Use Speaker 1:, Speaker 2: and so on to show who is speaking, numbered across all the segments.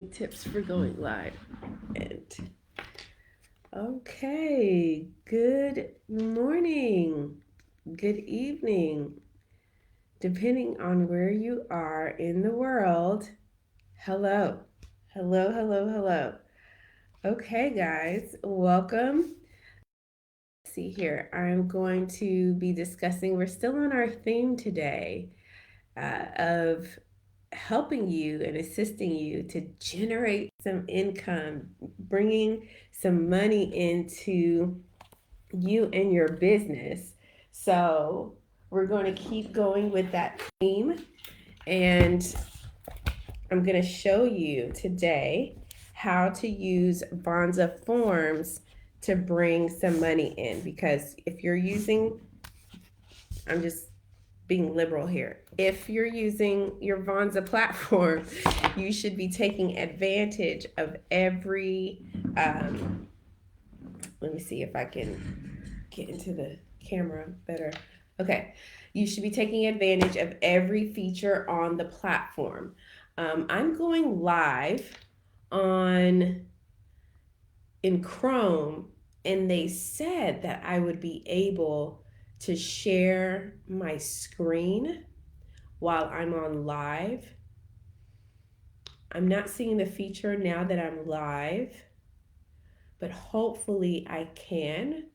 Speaker 1: Tips for going live. And okay, good morning, good evening, depending on where you are in the world. Hello, hello, hello, hello. Okay, guys, welcome. See here, I'm going to be discussing, we're still on our theme today of helping you and assisting you to generate some income, bringing some money into you and your business. So, we're going to keep going with that theme, and I'm going to show you today how to use Vonza Forms to bring some money in. Because if you're using, I'm just being liberal here. If you're using your Vonza platform, you should be taking advantage of every. Let me see if I can get into the camera better. Okay, you should be taking advantage of every feature on the platform. I'm going live on in Chrome, and they said that I would be able to share my screen while I'm on live. I'm not seeing the feature now that I'm live, but hopefully I can,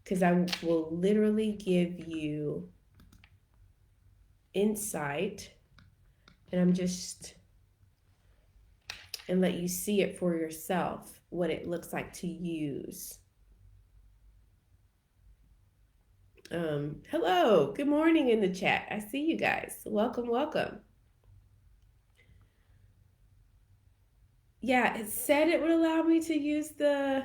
Speaker 1: because I will literally give you insight, and and let you see it for yourself, what it looks like to use. Hello, good morning in the chat. I see you guys. Welcome, welcome. Yeah, it said it would allow me to use the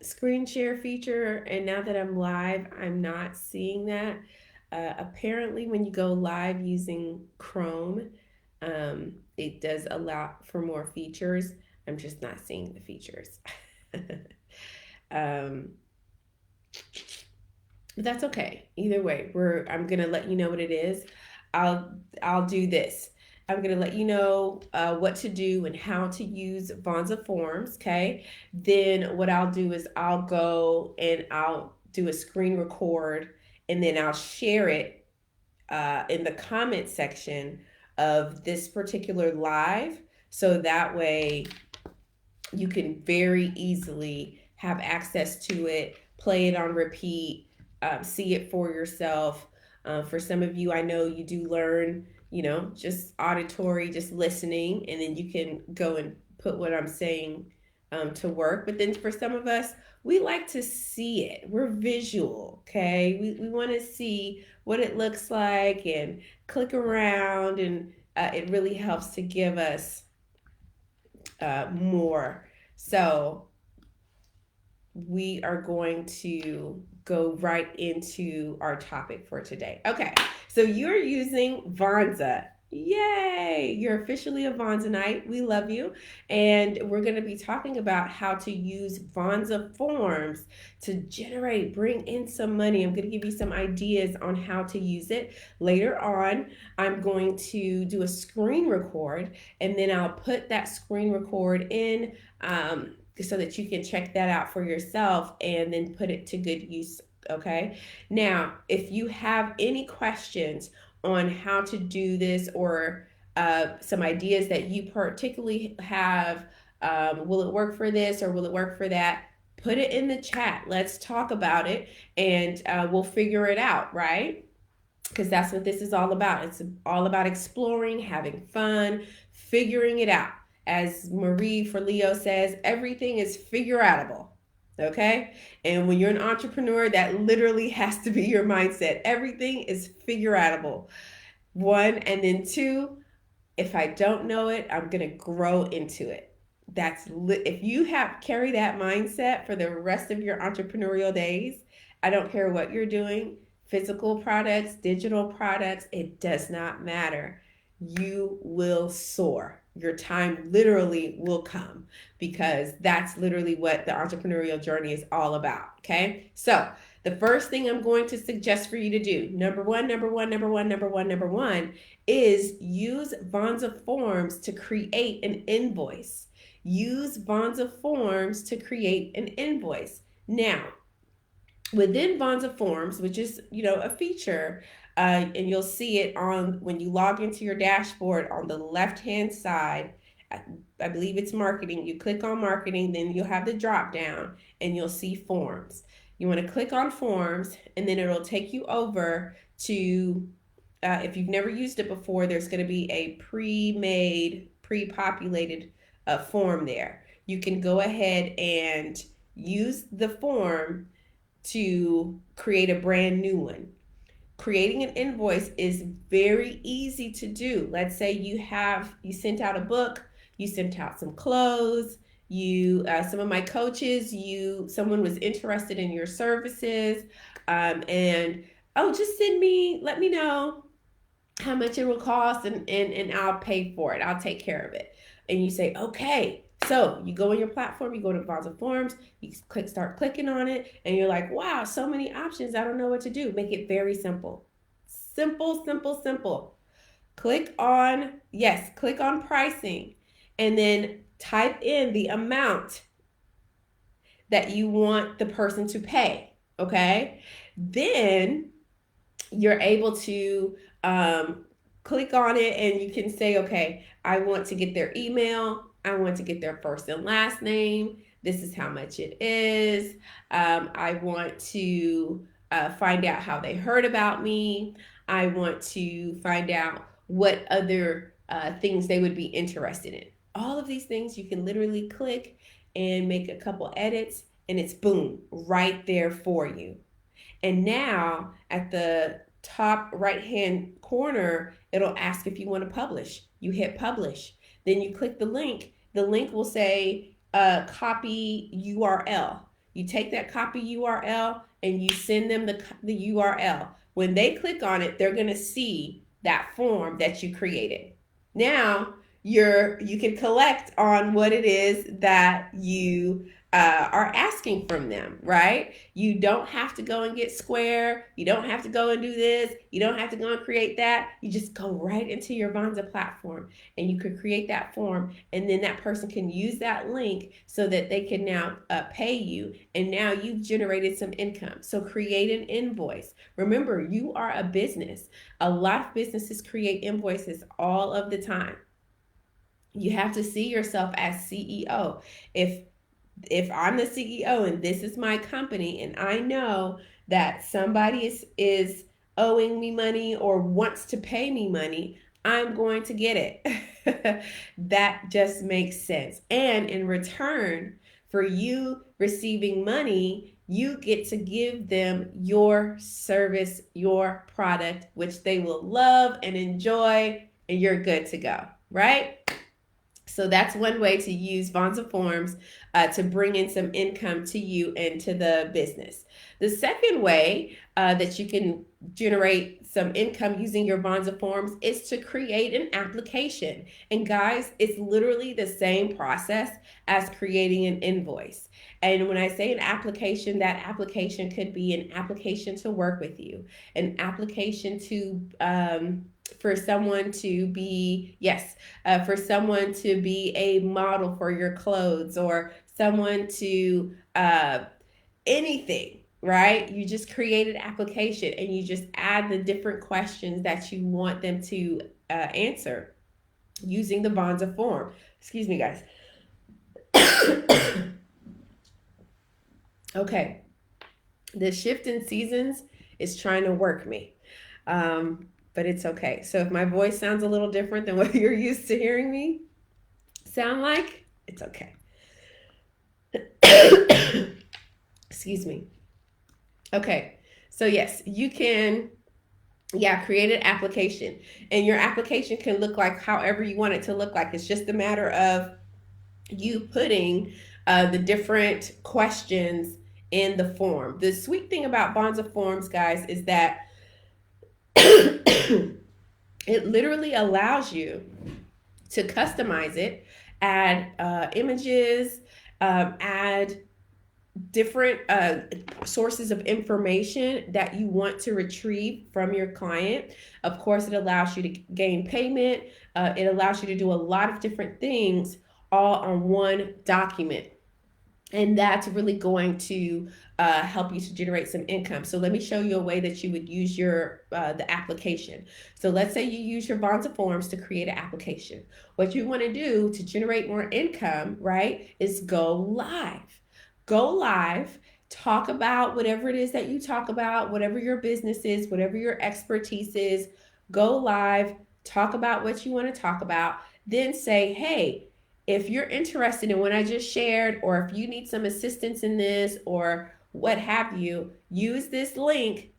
Speaker 1: screen share feature, and now that I'm live, I'm not seeing that. Apparently, when you go live using Chrome, it does allow for more features. I'm just not seeing the features. um, but that's okay. Either way, I'm gonna let you know what it is. I'll do this. I'm gonna let you know what to do and how to use Vonza Forms. Okay. Then what I'll do is I'll go and I'll do a screen record, and then I'll share it in the comment section of this particular live, so that way you can very easily have access to it, play it on repeat, see it for yourself. For some of you, I know you do learn, just auditory, just listening, and then you can go and put what I'm saying to work. But then for some of us, we like to see it. We're visual, okay? We want to see what it looks like and click around, and it really helps to give us more. So we are going to go right into our topic for today. Okay, so you're using Vonza. Yay! You're officially a Vonzanite. We love you. And we're going to be talking about how to use Vonza Forms to bring in some money. I'm going to give you some ideas on how to use it. Later on, I'm going to do a screen record, and then I'll put that screen record in so that you can check that out for yourself and then put it to good use. Okay. Now, if you have any questions on how to do this, or some ideas that you particularly have, will it work for this or will it work for that? Put it in the chat. Let's talk about it, and we'll figure it out, right? Because that's what this is all about. It's all about exploring, having fun, figuring it out. As Marie for Leo says, everything is figure outable. Okay. And when you're an entrepreneur, that literally has to be your mindset. Everything is figure outable. One, and then two, if I don't know it, I'm going to grow into it. If you carry that mindset for the rest of your entrepreneurial days, I don't care what you're doing, physical products, digital products, it does not matter. You will soar. your time literally will come, because that's literally what the entrepreneurial journey is all about. Okay. So the first thing I'm going to suggest for you to do, number one, is use Vonza Forms to create an invoice. Use Vonza Forms to create an invoice. Now, within Vonza Forms, which is, a feature, and you'll see it on when you log into your dashboard on the left hand side. I believe it's marketing. You click on marketing, then you'll have the drop down and you'll see forms. You want to click on forms, and then it'll take you over to, if you've never used it before, there's going to be a pre-made, pre-populated form there. You can go ahead and use the form to create a brand new one. Creating an invoice is very easy to do. Let's say you sent out a book, you sent out some clothes, some of my coaches, someone was interested in your services, and just let me know how much it will cost, and I'll pay for it. I'll take care of it. And you say, okay. So you go on your platform, you go to Vonza Forms, you start clicking on it, and you're like, wow, so many options. I don't know what to do. Make it very simple. Simple, simple, simple. Click on pricing, and then type in the amount that you want the person to pay. Okay. Then you're able to click on it, and you can say, okay, I want to get their email. I want to get their first and last name. This is how much it is. I want to find out how they heard about me. I want to find out what other things they would be interested in. All of these things you can literally click and make a couple edits, and it's boom, right there for you. And now at the top right hand corner, it'll ask if you want to publish. You hit publish. Then you click the link. The link will say copy URL. You take that copy URL and you send them the URL. When they click on it, they're going to see that form that you created. Now you can collect on what it is that you are asking from them, right? You don't have to go and get Square. You don't have to go and do this. You don't have to go and create that. You just go right into your Vonza platform, and you could create that form, and then that person can use that link so that they can now pay you, and now you've generated some income. So create an invoice. Remember, you are a business. A lot of businesses create invoices all of the time. You have to see yourself as CEO. If I'm the CEO and this is my company, and I know that somebody is owing me money or wants to pay me money, I'm going to get it. That just makes sense. And in return for you receiving money, you get to give them your service, your product, which they will love and enjoy, and you're good to go, right? So that's one way to use Vonza Forms to bring in some income to you and to the business. The second way that you can generate some income using your Vonza Forms is to create an application. And guys, it's literally the same process as creating an invoice. And when I say an application, that application could be an application to work with you, an application to for someone to be a model for your clothes, or someone to anything, right? You just create an application and you just add the different questions that you want them to answer using the Vonza form. Excuse me, guys. Okay, the shift in seasons is trying to work me. But it's okay. So if my voice sounds a little different than what you're used to hearing me sound like, it's okay. Excuse me. Okay. So yes, you can create an application, and your application can look like however you want it to look like. It's just a matter of you putting the different questions in the form. The sweet thing about Vonza Forms, guys, is that it literally allows you to customize it, add images, add different sources of information that you want to retrieve from your client. Of course, it allows you to gain payment. It allows you to do a lot of different things all on one document. And that's really going to help you to generate some income. So let me show you a way that you would use your the application. So let's say you use your Vonza Forms to create an application. What you want to do to generate more income, right, is go live. Go live, talk about whatever it is that you talk about, whatever your business is, whatever your expertise is. Go live, talk about what you want to talk about, then say, hey, if you're interested in what I just shared, or if you need some assistance in this, or what have you, use this link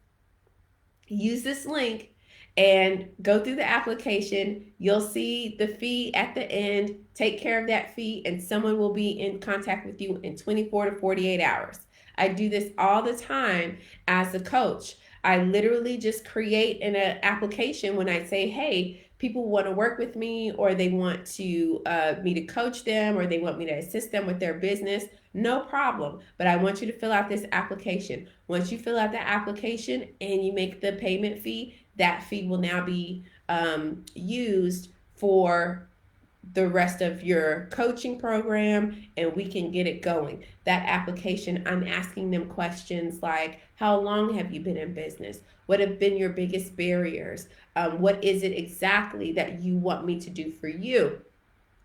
Speaker 1: and go through the application. You'll see the fee at the end. Take care of that fee, and someone will be in contact with you in 24 to 48 hours. I do this all the time as a coach. I literally just create an application when I say, hey, people want to work with me, or they want to me to coach them, or they want me to assist them with their business. No problem. But I want you to fill out this application. Once you fill out the application and you make the payment fee, that fee will now be used for the rest of your coaching program, and we can get it going. That application, I'm asking them questions like, how long have you been in business? What have been your biggest barriers? What is it exactly that you want me to do for you?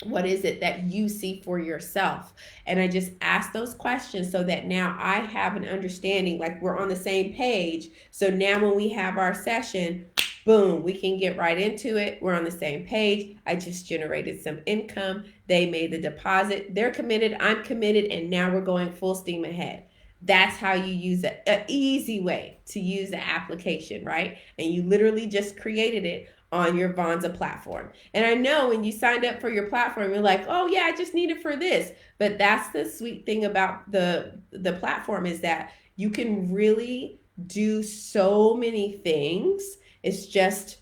Speaker 1: What is it that you see for yourself? And I just ask those questions so that now I have an understanding, like we're on the same page. So now when we have our session, boom, we can get right into it. We're on the same page. I just generated some income. They made the deposit. They're committed. I'm committed. And now we're going full steam ahead. That's how you use it. An easy way to use the application, right? And you literally just created it on your Vonza platform. And I know when you signed up for your platform, you're like, oh yeah, I just need it for this. But that's the sweet thing about the platform, is that you can really do so many things. It's just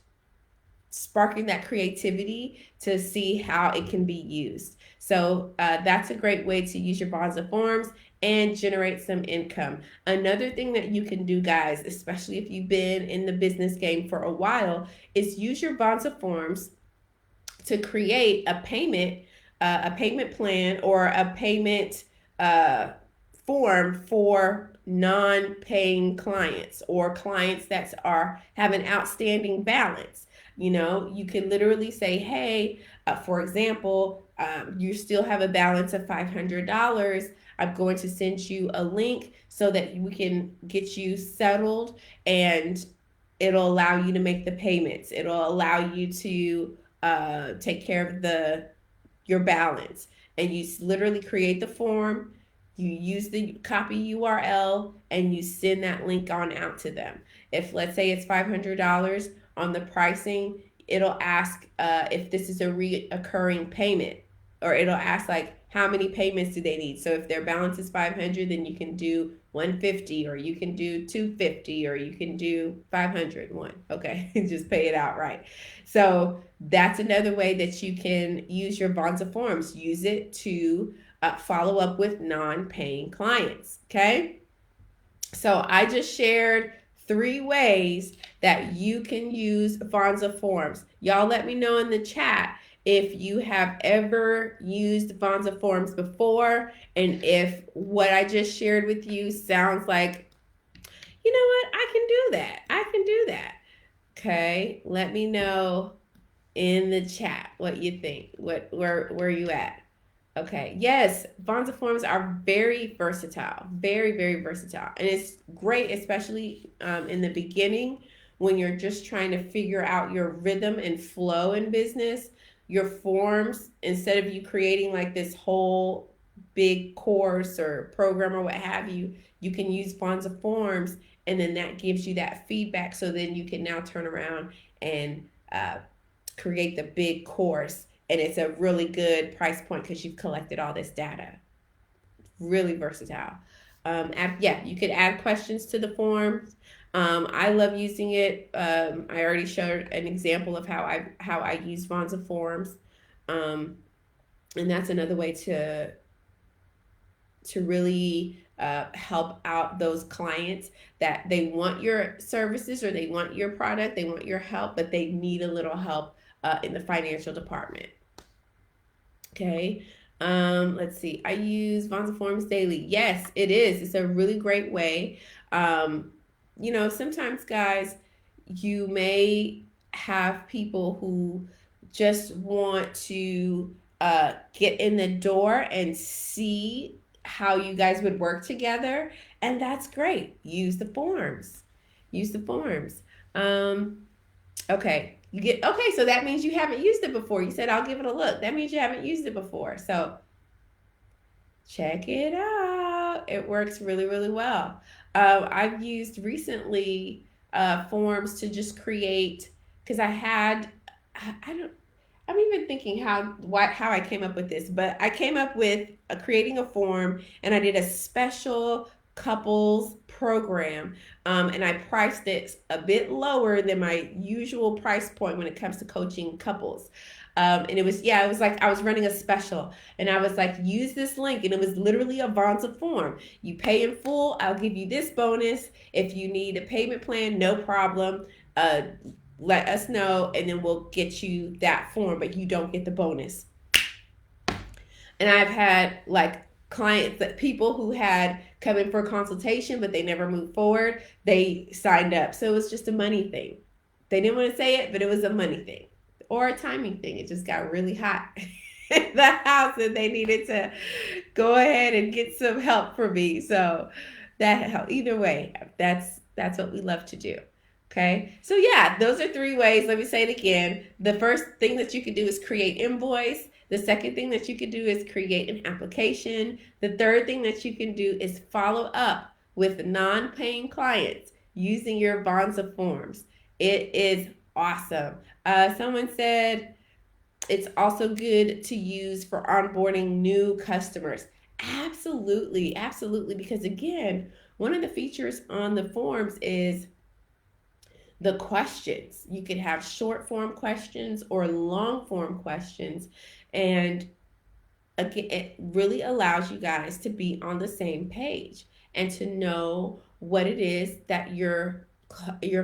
Speaker 1: sparking that creativity to see how it can be used. So that's a great way to use your Vonza Forms and generate some income. Another thing that you can do, guys, especially if you've been in the business game for a while, is use your Vonza Forms to create a payment plan, or a payment form for non-paying clients, or clients that have an outstanding balance. You know, you can literally say, hey, for example, you still have a balance of $500. I'm going to send you a link so that we can get you settled, and it'll allow you to make the payments. It'll allow you to take care of your balance. And you literally create the form, you use the copy URL, and you send that link on out to them. If, let's say, it's $500 on the pricing, it'll ask if this is a reoccurring payment, or it'll ask like, how many payments do they need? So if their balance is 500, then you can do 150, or you can do 250, or you can do 501. Okay, just pay it outright. So that's another way that you can use your Vonza Forms. Use it to follow up with non-paying clients. Okay, so I just shared 3 ways that you can use Vonza Forms. Y'all let me know in the chat if you have ever used Vonza Forms before, and if what I just shared with you sounds like, you know what, I can do that. I can do that. Okay, let me know in the chat what you think. Where you at? Okay, yes, Vonza Forms are very versatile, very, very versatile. And it's great, especially in the beginning, when you're just trying to figure out your rhythm and flow in business. Your forms, instead of you creating like this whole big course or program or what have you, you can use Vonza Forms, and then that gives you that feedback. So then you can now turn around and create the big course, and it's a really good price point because you've collected all this data. Really versatile. You could add questions to the forms. I love using it. I already showed an example of how I use Vonza Forms. And that's another way to really help out those clients that they want your services or they want your product, they want your help, but they need a little help in the financial department. Okay. Let's see. I use Vonza Forms daily. Yes, it is. It's a really great way. Um, sometimes, guys, you may have people who just want to get in the door and see how you guys would work together, and that's great. Use the forms. Use the forms. Okay. Okay, so that means you haven't used it before. You said I'll give it a look. That means you haven't used it before. So check it out. It works really, really well. I've used recently forms to just create because I don't I'm even thinking how I came up with this, but I came up with creating a form, and I did a special couples program, and I priced it a bit lower than my usual price point when it comes to coaching couples. And it was like I was running a special, and I was like, use this link, and it was literally a Vonza form. You pay in full, I'll give you this bonus. If you need a payment plan, no problem. Let us know, and then we'll get you that form, but you don't get the bonus. And I've had like clients, that people who had come in for a consultation but they never moved forward, they signed up. So it was just a money thing. They didn't want to say it, but it was a money thing or a timing thing. It just got really hot in the house and they needed to go ahead and get some help from me. So that helped. Either way, that's what we love to do. Okay, so yeah, those are 3 ways. Let me say it again. The first thing that you can do is create invoice. The second thing that you can do is create an application. The third thing that you can do is follow up with non-paying clients using your Vonza forms. It is awesome. Someone said it's also good to use for onboarding new customers. Absolutely, absolutely. Because again, one of the features on the forms is the questions. You could have short form questions or long form questions. And again, it really allows you guys to be on the same page and to know what it is that your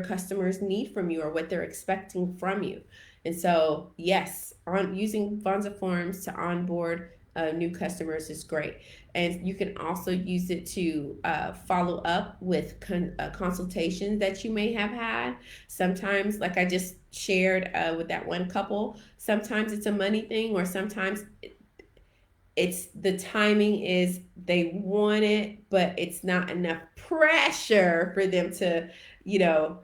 Speaker 1: customers need from you or what they're expecting from you. And so, yes, on using Vonza Forms to onboard new customers is great. And you can also use it to follow up with consultations that you may have had. Sometimes, like I just shared with that one couple, sometimes it's a money thing, or sometimes it's the timing is they want it, but it's not enough pressure for them to, you know,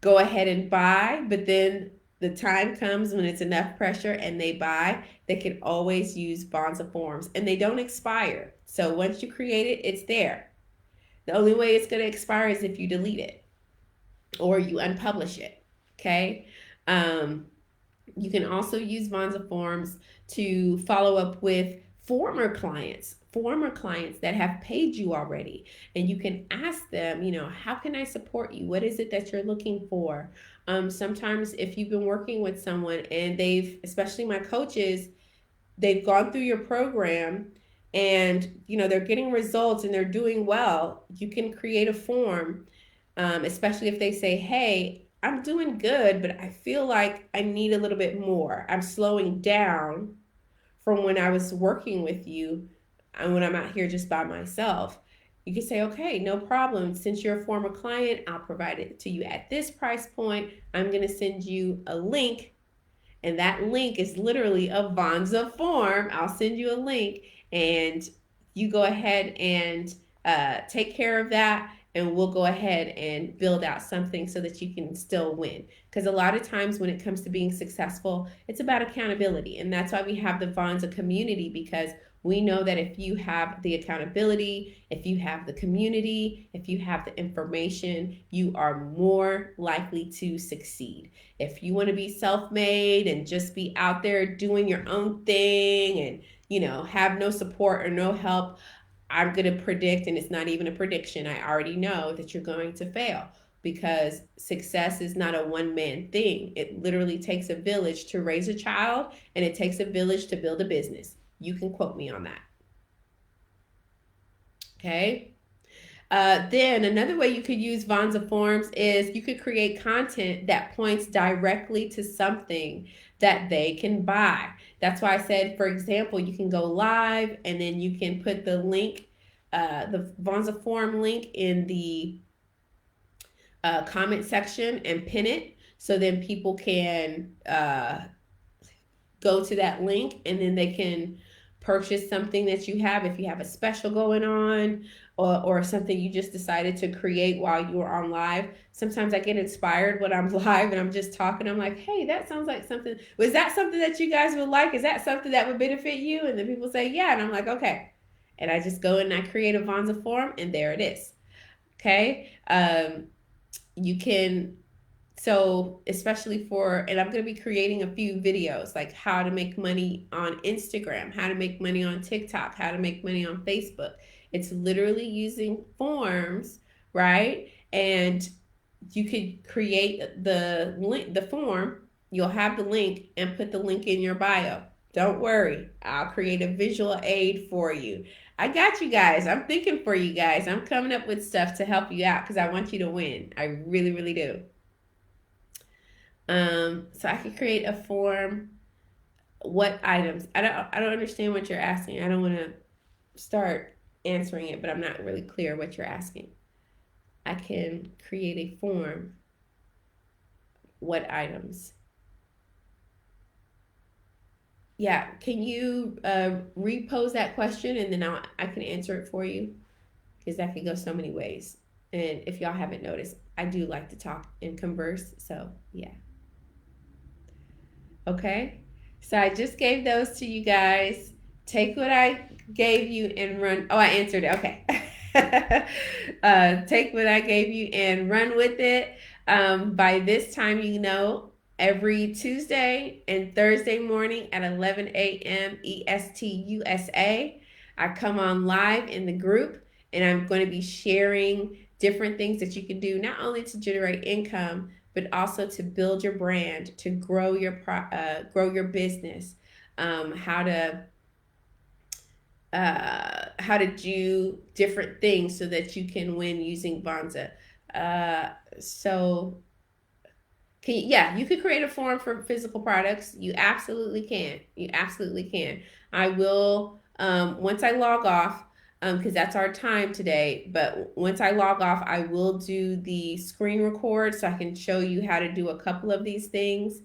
Speaker 1: go ahead and buy. But then the time comes when it's enough pressure and they buy, they can always use Vonza forms and they don't expire. So once you create it, it's there. The only way it's going to expire is if you delete it or you unpublish it. Okay. You can also use Vonza forms to follow up with former clients that have paid you already, and you can ask them, how can I support you? What is it that you're looking for? Sometimes if you've been working with someone and especially my coaches, they've gone through your program and they're getting results and they're doing well, you can create a form, especially if they say, hey, I'm doing good, but I feel like I need a little bit more. I'm slowing down from when I was working with you and when I'm out here just by myself. You can say, okay, no problem. Since you're a former client, I'll provide it to you at this price point. I'm going to send you a link. And that link is literally a Vonza form. I'll send you a link and you go ahead and take care of that, and we'll go ahead and build out something so that you can still win. Because a lot of times when it comes to being successful, it's about accountability. And that's why we have the Vonza community, because we know that if you have the accountability, if you have the community, if you have the information, you are more likely to succeed. If you want to be self-made and just be out there doing your own thing and, have no support or no help, I'm going to predict, and it's not even a prediction, I already know that you're going to fail. because success is not a one-man thing. It literally takes a village to raise a child, and it takes a village to build a business. You can quote me on that. Okay. Then another way you could use Vonza Forms is you could create content that points directly to something that they can buy. That's why I said, for example, you can go live and then you can put the link, the Vonza Form link in the comment section and pin it, so then people can go to that link and then they can purchase something that you have if you have a special going on, or something you just decided to create while you were on live. Sometimes I get inspired when I'm live and I'm just talking. I'm like, hey, that sounds like something. Was that something that you guys would like? Is that something that would benefit you? And then people say, yeah. And I'm like, okay. And I just go and I create a Vonza form and there it is. Okay. You can, so especially for, and I'm going to be creating a few videos like how to make money on Instagram, how to make money on TikTok, how to make money on Facebook. It's literally using forms, right? And you could create the link, the form, you'll have the link and put the link in your bio. Don't worry, I'll create a visual aid for you. I got you guys. I'm thinking for you guys. I'm coming up with stuff to help you out because I want you to win. I really, really do. So I could create a form. What items? I don't understand what you're asking. I don't want to start answering it, but I'm not really clear what you're asking. I can create a form. What items? Yeah, can you repose that question and then I can answer it for you, because that could go so many ways. And if y'all haven't noticed, I do like to talk and converse. So yeah. Okay. So I just gave those to you guys. Take what I gave you and run. Oh, I answered it. Okay. Take what I gave you and run with it. By this time, every Tuesday and Thursday morning at 11 a.m. EST USA, I come on live in the group and I'm going to be sharing different things that you can do, not only to generate income, but also to build your brand, to grow your business, how to do different things so that you can win using Vonza. So you could create a form for physical products. You absolutely can. You absolutely can. I will, once I log off, because that's our time today. But once I log off, I will do the screen record so I can show you how to do a couple of these things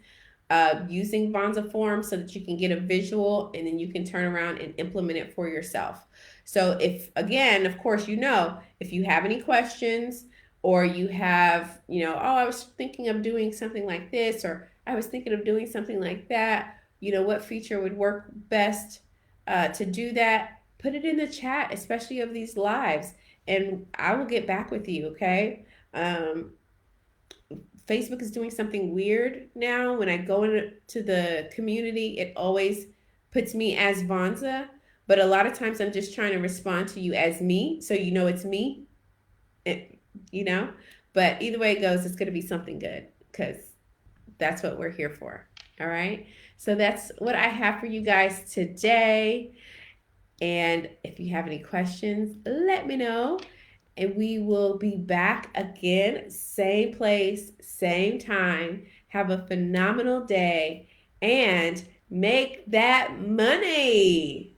Speaker 1: using Vonza Forms so that you can get a visual and then you can turn around and implement it for yourself. So if, again, of course, if you have any questions or you have, I was thinking of doing something like this, or I was thinking of doing something like that, what feature would work best to do that, put it in the chat, especially of these lives, and I will get back with you, okay? Facebook is doing something weird now. When I go into the community, it always puts me as Vonza, but a lot of times I'm just trying to respond to you as me, so it's me, but either way it goes, it's going to be something good, because that's what we're here for. All right, so that's what I have for you guys today. And if you have any questions, let me know. And we will be back again, same place, same time. Have a phenomenal day and make that money.